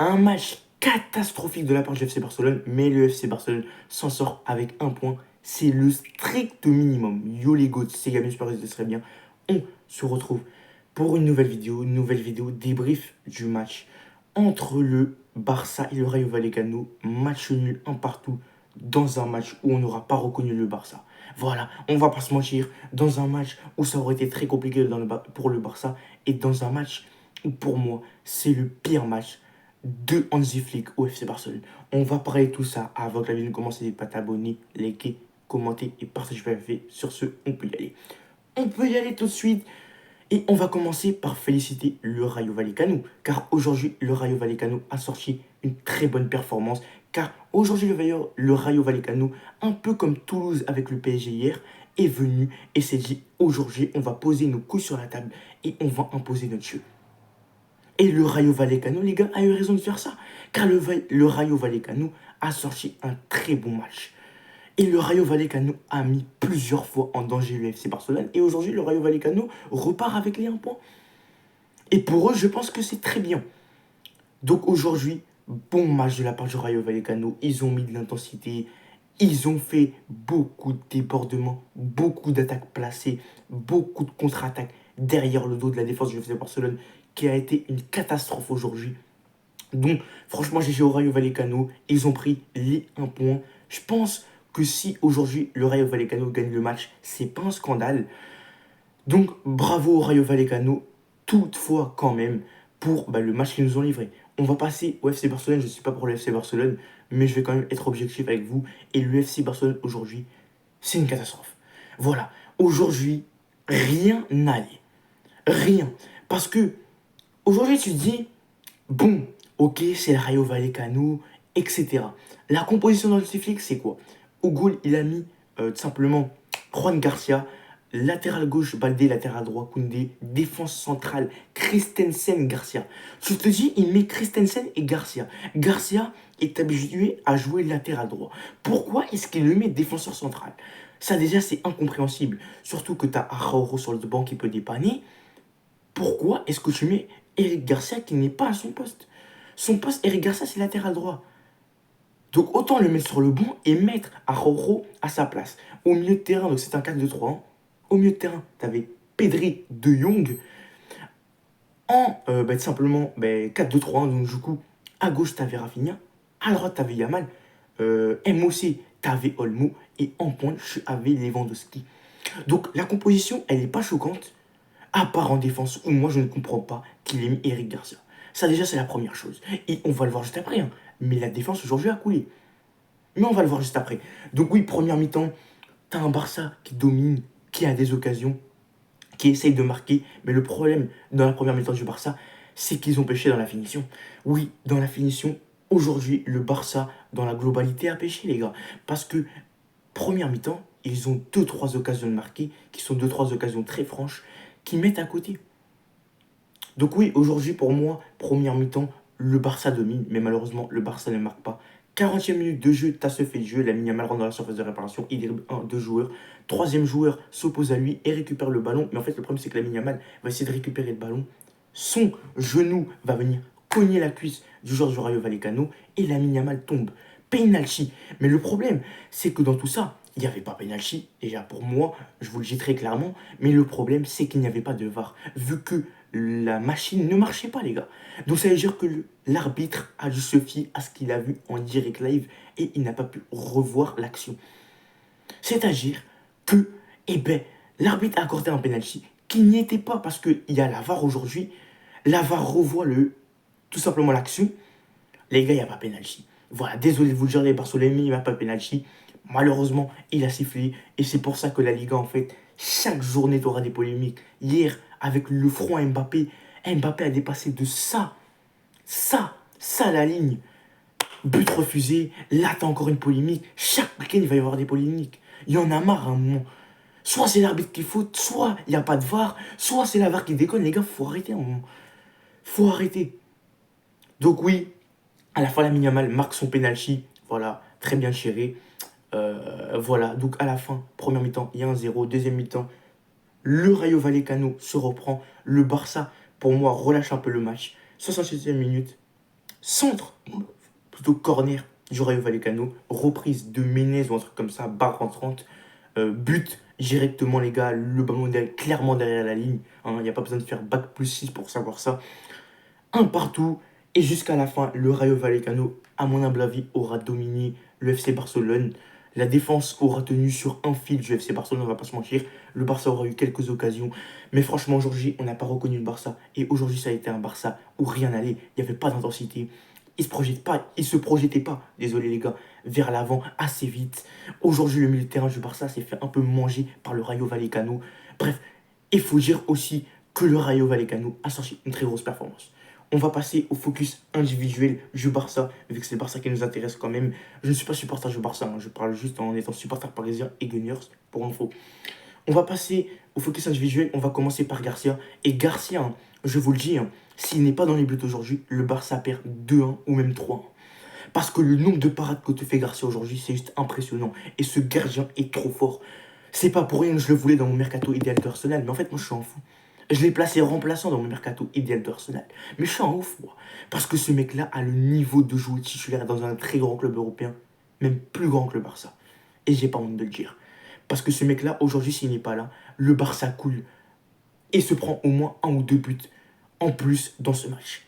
Un match catastrophique de la part du FC Barcelone, mais le FC Barcelone s'en sort avec un point. C'est le strict minimum. Yo les goats, c'est Gabin, j'espère que vous serez bien. On se retrouve pour une nouvelle vidéo débrief du match entre le Barça et le Rayo Vallecano. Match nul, un partout, dans un match où on n'aura pas reconnu le Barça. Voilà, on va pas se mentir, dans un match où ça aurait été très compliqué pour le Barça, et dans un match où pour moi, c'est le pire match de Hansi Flick au FC Barcelone. On va parler de tout ça avant que la vidéo ne commence. N'hésitez pas à t'abonner, liker, commenter et partager la vidéo. Sur ce, on peut y aller. On peut y aller tout de suite. Et on va commencer par féliciter le Rayo Vallecano, car aujourd'hui, le Rayo Vallecano a sorti une très bonne performance, car aujourd'hui, le Rayo Vallecano, un peu comme Toulouse avec le PSG hier, est venu et s'est dit, aujourd'hui, on va poser nos couilles sur la table et on va imposer notre jeu. Et le Rayo Vallecano, les gars, a eu raison de faire ça, car le Rayo Vallecano a sorti un très bon match. Et le Rayo Vallecano a mis plusieurs fois en danger le FC Barcelone. Et aujourd'hui, le Rayo Vallecano repart avec les 1 point. Et pour eux, je pense que c'est très bien. Donc aujourd'hui, bon match de la part du Rayo Vallecano. Ils ont mis de l'intensité. Ils ont fait beaucoup de débordements, beaucoup d'attaques placées, beaucoup de contre-attaques derrière le dos de la défense du FC Barcelone, qui a été une catastrophe aujourd'hui. Donc, franchement, GG au Rayo Vallecano, ils ont pris les 1 point. Je pense que si aujourd'hui le Rayo Vallecano gagne le match, c'est pas un scandale. Donc, bravo au Rayo Vallecano, toutefois quand même, pour le match qu'ils nous ont livré. On va passer au FC Barcelone, je ne suis pas pour le FC Barcelone, mais je vais quand même être objectif avec vous. Et le FC Barcelone aujourd'hui, c'est une catastrophe. Voilà, aujourd'hui, rien n'allait. Rien. Parce que aujourd'hui, tu te dis, bon, ok, c'est le Rayo Vallecano, etc. La composition dans le Flick, c'est quoi? Au goal, il a mis tout simplement Juan Garcia, latéral gauche Baldé, latéral droit Koundé, défense centrale Christensen, Garcia. Je te dis, il met Christensen et Garcia. Garcia est habitué à jouer latéral droit. Pourquoi est-ce qu'il le met défenseur central? Ça déjà, c'est incompréhensible. Surtout que tu as Araujo sur le banc qui peut dépanner. Pourquoi est-ce que tu mets Eric Garcia qui n'est pas à son poste? Son poste, Eric Garcia, c'est latéral droit. Donc autant le mettre sur le banc et mettre Araujo à sa place. Au milieu de terrain, donc c'est un 4-2-3. Au milieu de terrain, tu avais Pedri de Jong. Tout simplement 4-2-3. Donc du coup, à gauche, tu avais Rafinha. À droite, tu avais Yamal. MOC, tu avais Olmo. Et en pointe, tu avais Lewandowski. Donc la composition, elle n'est pas choquante. À part en défense, où moi je ne comprends pas qu'il ait mis Eric Garcia. Ça déjà c'est la première chose. Et on va le voir juste après. Hein. Mais la défense aujourd'hui a coulé. Mais on va le voir juste après. Donc oui, première mi-temps, t'as un Barça qui domine, qui a des occasions, qui essaye de marquer. Mais le problème dans la première mi-temps du Barça, c'est qu'ils ont pêché dans la finition. Oui, dans la finition, aujourd'hui, le Barça, dans la globalité, a pêché, les gars. Parce que, première mi-temps, ils ont 2-3 occasions de marquer, qui sont 2-3 occasions très franches, qui mettent à côté. Donc oui, aujourd'hui, pour moi, première mi-temps, le Barça domine, mais malheureusement, le Barça ne marque pas. 40e minute de jeu, t'as ce fait de jeu, Lamine Yamal rentre dans la surface de réparation, il dribble un, deux joueurs. Troisième joueur s'oppose à lui et récupère le ballon. Mais en fait, le problème, c'est que Lamine Yamal va essayer de récupérer le ballon. Son genou va venir cogner la cuisse du joueur du Rayo Vallecano et Lamine Yamal tombe. Penalty. Mais le problème, c'est que dans tout ça, il n'y avait pas penalty. Déjà, pour moi, je vous le dis très clairement. Mais le problème, c'est qu'il n'y avait pas de VAR. Vu que la machine ne marchait pas, les gars. Donc ça veut dire que l'arbitre a dû se fier à ce qu'il a vu en direct live et il n'a pas pu revoir l'action. C'est-à-dire que, l'arbitre a accordé un penalty qui n'y était pas parce qu'il y a la VAR aujourd'hui. La VAR revoit tout simplement l'action. Les gars, il n'y a pas penalty. Voilà, désolé de vous le dire, les Barcelonais, il n'y a pas penalty. Malheureusement, il a sifflé. Et c'est pour ça que la Liga, en fait, chaque journée, tu auras des polémiques. Hier, avec le front à Mbappé, Mbappé a dépassé de ça la ligne. But refusé, là, t'as encore une polémique. Chaque week-end, il va y avoir des polémiques. Il y en a marre à un moment. Soit c'est l'arbitre qui faute, soit il n'y a pas de VAR, soit c'est la VAR qui déconne. Les gars, faut arrêter un moment. Faut arrêter. Donc oui, à la fin, Lamine Yamal marque son penalty. Voilà, très bien géré. Voilà, donc à la fin, première mi-temps, il y a 1-0. Deuxième mi-temps, le Rayo Vallecano se reprend. Le Barça, pour moi, relâche un peu le match. 66e minute, centre, plutôt corner du Rayo Vallecano, reprise de Menez ou un truc comme ça, barre rentrante, but directement les gars, le ballon est clairement derrière la ligne, hein, il n'y a pas besoin de faire bac plus 6 pour savoir ça. Un partout, et jusqu'à la fin, le Rayo Vallecano, à mon humble avis, aura dominé le FC Barcelone. La défense aura tenu sur un fil du FC Barcelone, on va pas se mentir. Le Barça aura eu quelques occasions. Mais franchement, aujourd'hui, on n'a pas reconnu le Barça. Et aujourd'hui, ça a été un Barça où rien n'allait. Il n'y avait pas d'intensité. Il se projetait pas, désolé les gars, vers l'avant assez vite. Aujourd'hui, le milieu de terrain du Barça s'est fait un peu manger par le Rayo Vallecano. Bref, il faut dire aussi que le Rayo Vallecano a sorti une très grosse performance. On va passer au focus individuel du Barça, vu que c'est le Barça qui nous intéresse quand même. Je ne suis pas supporter du Barça, hein, je parle juste en étant supporter parisien et Gunners, pour info. On va passer au focus individuel, on va commencer par Garcia. Et Garcia, hein, je vous le dis, hein, s'il n'est pas dans les buts aujourd'hui, le Barça perd 2-1 ou même 3-1. Parce que le nombre de parades que te fait Garcia aujourd'hui, c'est juste impressionnant. Et ce gardien est trop fort. C'est pas pour rien que je le voulais dans mon mercato idéal d'Arsenal, mais en fait, moi, je suis en fou. Je l'ai placé remplaçant dans mon mercato idéal d'Arsenal. Mais je suis en ouf, moi. Parce que ce mec-là a le niveau de jouer titulaire dans un très grand club européen, même plus grand que le Barça. Et j'ai pas honte de le dire. Parce que ce mec-là, aujourd'hui, s'il n'est pas là, le Barça coule et se prend au moins un ou deux buts en plus dans ce match.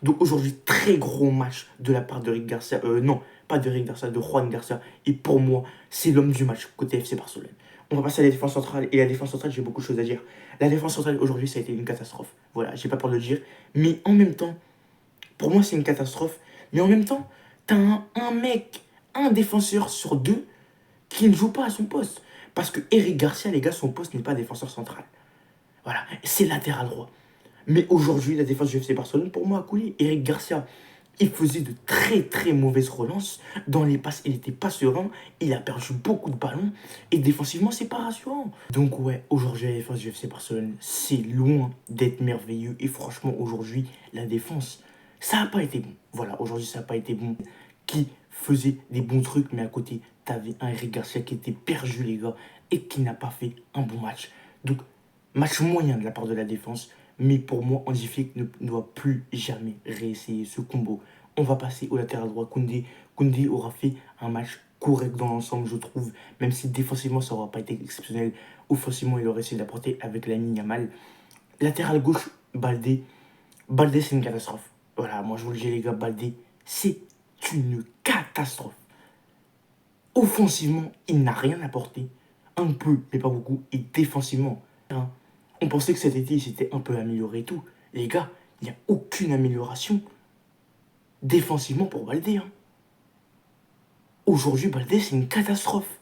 Donc aujourd'hui, très gros match de la part de Rick Garcia. Non, pas de Rick Garcia, de Juan Garcia. Et pour moi, c'est l'homme du match côté FC Barcelone. On va passer à la défense centrale. Et la défense centrale, j'ai beaucoup de choses à dire. La défense centrale, aujourd'hui, ça a été une catastrophe. Voilà, j'ai pas peur de le dire. Mais en même temps, pour moi, c'est une catastrophe. Mais en même temps, t'as un mec, un défenseur sur deux qui ne joue pas à son poste. Parce que Eric Garcia, les gars, son poste n'est pas défenseur central. Voilà, c'est latéral droit. Mais aujourd'hui, la défense du FC Barcelone, pour moi, a coulé. Eric Garcia, il faisait de très très mauvaises relances. Dans les passes, il n'était pas serein. Il a perdu beaucoup de ballons. Et défensivement, c'est pas rassurant. Donc ouais, aujourd'hui, la défense du FC Barcelone, c'est loin d'être merveilleux. Et franchement, aujourd'hui, la défense, ça n'a pas été bon. Voilà, aujourd'hui, ça n'a pas été bon. Qui faisait des bons trucs, mais à côté, t'avais un Eric Garcia qui était perdu, les gars, et qui n'a pas fait un bon match. Donc, match moyen de la part de la défense. Mais pour moi, Hansi Flick ne doit plus jamais réessayer ce combo. On va passer au latéral droit. Koundé. Koundé aura fait un match correct dans l'ensemble, je trouve. Même si défensivement, ça n'aura pas été exceptionnel. Offensivement, il aurait essayé d'apporter avec Lamine Yamal. Latéral gauche, Baldé. Baldé, c'est une catastrophe. Voilà, moi je vous le dis, les gars, Baldé, c'est une catastrophe. Offensivement, il n'a rien apporté. Un peu, mais pas beaucoup. Et défensivement, hein, on pensait que cet été, il s'était un peu amélioré et tout. Les gars, il n'y a aucune amélioration défensivement pour Baldé. Hein. Aujourd'hui, Baldé, c'est une catastrophe.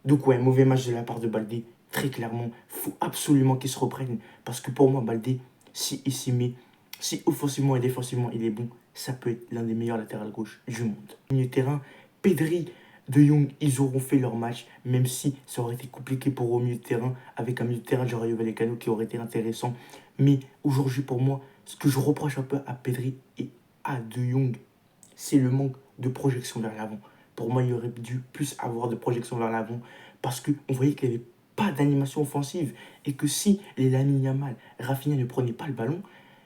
Donc ouais, mauvais match de la part de Baldé. Très clairement, il faut absolument qu'il se reprenne. Parce que pour moi, Baldé, si il s'y met, si offensivement et défensivement il est bon, ça peut être l'un des meilleurs latérales gauche du monde. Milieu de terrain, Pedri, De Jong, ils auront fait leur match, même si ça aurait été compliqué pour eux au milieu de terrain, avec un milieu de terrain du Rayo Vallecano qui aurait été intéressant. Mais aujourd'hui, pour moi, ce que je reproche un peu à Pedri et à De Jong, c'est le manque de projection vers l'avant. Pour moi, il aurait dû plus avoir de projection vers l'avant parce qu'on voyait qu'il n'y avait pas d'animation offensive et que si les Lamine Yamal, Rafinha ne prenaient pas le ballon,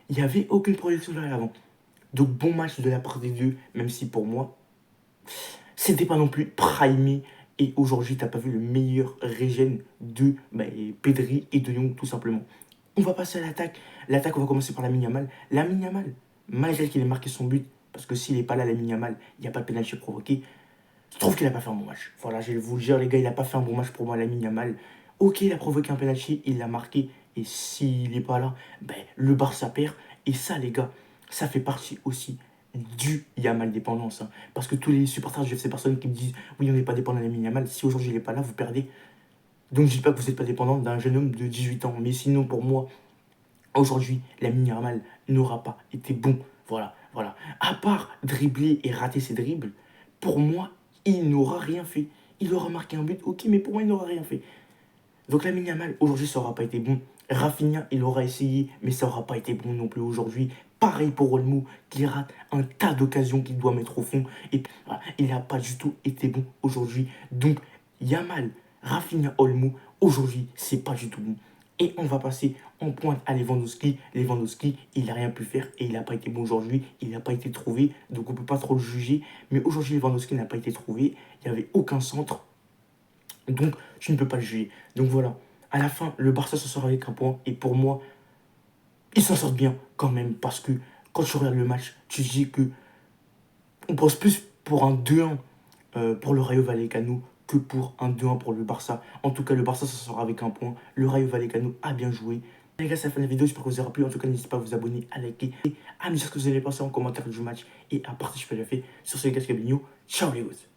il n'y avait aucune projection vers l'avant. Donc bon match de la part des deux, même si pour moi, c'était pas non plus primé. Et aujourd'hui, t'as pas vu le meilleur régène de Pedri et de Jong, tout simplement. On va passer à l'attaque. L'attaque, on va commencer par Lamine Yamal. Lamine Yamal, malgré qu'il ait marqué son but, parce que s'il n'est pas là, Lamine Yamal, il n'y a pas de pénalty provoqué. Je trouve qu'il n'a pas fait un bon match. Voilà, je vais vous le dire, les gars, il n'a pas fait un bon match pour moi, Lamine Yamal. Ok, il a provoqué un pénalty, il l'a marqué. Et s'il n'est pas là, le Barça perd. Et ça, les gars, ça fait partie aussi du Yamal dépendance. Hein. Parce que tous les supporters du FC Barcelone qui me disent oui, on n'est pas dépendant de Lamine Yamal, si aujourd'hui il n'est pas là, vous perdez. Donc je ne dis pas que vous n'êtes pas dépendant d'un jeune homme de 18 ans. Mais sinon, pour moi, aujourd'hui, Lamine Yamal n'aura pas été bon. Voilà, voilà. À part dribbler et rater ses dribbles, pour moi, il n'aura rien fait. Il aura marqué un but, ok, mais pour moi, il n'aura rien fait. Donc Lamine Yamal, aujourd'hui, ça n'aura pas été bon. Rafinha, il aura essayé, mais ça n'aura pas été bon non plus aujourd'hui. Pareil pour Olmo, qui rate un tas d'occasions qu'il doit mettre au fond. Et voilà, il n'a pas du tout été bon aujourd'hui. Donc Yamal, Rafinha, Olmo, aujourd'hui, c'est pas du tout bon. Et on va passer en pointe à Lewandowski. Lewandowski, il n'a rien pu faire et il n'a pas été bon aujourd'hui. Il n'a pas été trouvé, donc on ne peut pas trop le juger. Mais aujourd'hui, Lewandowski n'a pas été trouvé. Il n'y avait aucun centre. Donc, tu ne peux pas le juger. Donc voilà. À la fin, le Barça se sort avec un point. Et pour moi, ils s'en sortent bien quand même. Parce que quand tu regardes le match, tu te dis que on pense plus pour un 2-1 pour le Rayo Vallecano que pour un 2-1 pour le Barça. En tout cas, le Barça s'en sort avec un point. Le Rayo Vallecano a bien joué. Les gars, c'est la fin de la vidéo. J'espère que vous aurez plu. En tout cas, n'hésitez pas à vous abonner, à liker, à me dire ce que vous allez penser en commentaire du match et à partager ce que j'ai fait sur ce gars Gabigno. Ciao les gars.